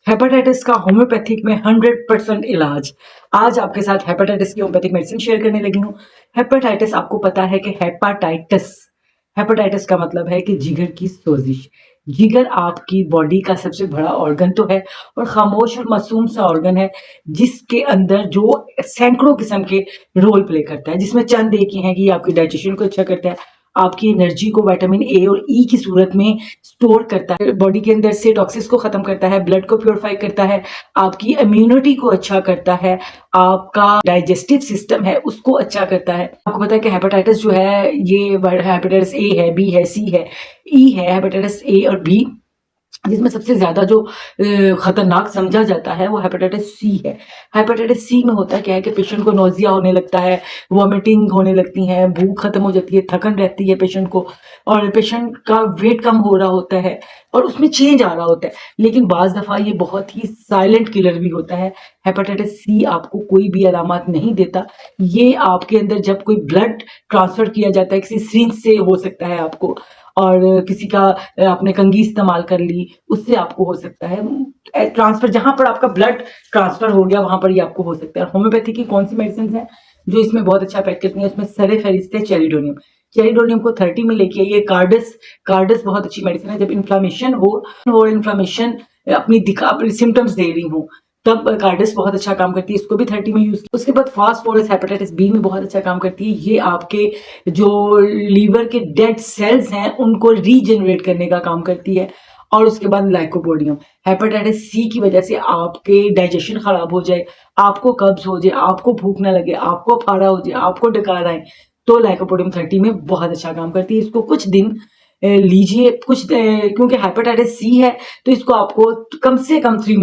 Hepatitis का homeopathic में 100% इलाज। आज आपके साथ हेपेटाइटिस की होम्योपैथिक मेडिसिन शेयर करने लगी हूँ। हेपेटाइटिस आपको पता है कि हेपाटाइटिस हेपेटाइटिस का मतलब है कि जिगर की सोजिश। जिगर आपकी बॉडी का सबसे बड़ा ऑर्गन तो है और खामोश और मासूम सा ऑर्गन है, जिसके अंदर जो सैकड़ों किस्म के रोल प्ले करता है, जिसमें चंद एक ही हैं कि आपकी डाइजेशन को अच्छा करता है, आपकी एनर्जी को विटामिन ए और ई की सूरत में स्टोर करता है, बॉडी के अंदर से टॉक्सिक्स को खत्म करता है, ब्लड को प्योरीफाई करता है, आपकी इम्यूनिटी को अच्छा करता है, आपका डाइजेस्टिव सिस्टम है उसको अच्छा करता है। आपको पता है कि हेपेटाइटिस जो है ये हेपेटाइटिस ए है, बी है, सी है, ई है। हेपेटाइटिस ए और बी, जिसमें सबसे ज्यादा जो खतरनाक समझा जाता है वो हेपेटाइटिस सी है। हेपेटाइटिस सी में होता क्या है कि पेशेंट को नोजिया होने लगता है, वॉमिटिंग होने लगती है, भूख खत्म हो जाती है, थकन रहती है पेशेंट को, और पेशेंट का वेट कम हो रहा होता है और उसमें चेंज आ रहा होता है। लेकिन बाज दफा ये बहुत ही साइलेंट किलर भी होता है। हेपेटाइटिस सी आपको कोई भी अलामत नहीं देता। ये आपके अंदर जब कोई ब्लड ट्रांसफर किया जाता है, किसी सिरिंज से हो सकता है आपको, और किसी का आपने कंघी इस्तेमाल कर ली, उससे आपको हो सकता है ट्रांसफर। जहां पर आपका ब्लड ट्रांसफर हो गया वहां पर ये आपको हो सकता है। होम्योपैथी की कौन सी मेडिसिन है जो इसमें बहुत अच्छा इफेक्ट करती है? उसमें सरे फेरिस्ते चेरिडोनियम। चेरिडोनियम को 30 में लेके आइए। कार्डस, कार्डस बहुत अच्छी मेडिसिन है। जब इन्फ्लामेशन हो इन्फ्लामेशन अपनी दिखा सिम्टम्स दे रही हूँ, तब कार्डिस बहुत अच्छा काम करती है, इसको भी 30 में यूज। उसके बाद फास्फोरस हेपेटाइटिस बी में बहुत अच्छा काम करती है। ये आपके जो लीवर के डेड सेल्स हैं उनको रीजनरेट करने का काम करती है। और उसके बाद लाइकोपोडियम। हेपेटाइटिस सी की वजह से आपके डाइजेशन खराब हो जाए, आपको कब्ज हो जाए, आपको भूख ना लगे, आपको फाड़ा हो जाए, आपको डकार आए, तो लाइकोपोडियम 30 में बहुत अच्छा काम करती है। इसको कुछ दिन लीजिए, क्योंकि हेपेटाइटिस सी है तो इसको आपको कम से कम 3 मंथ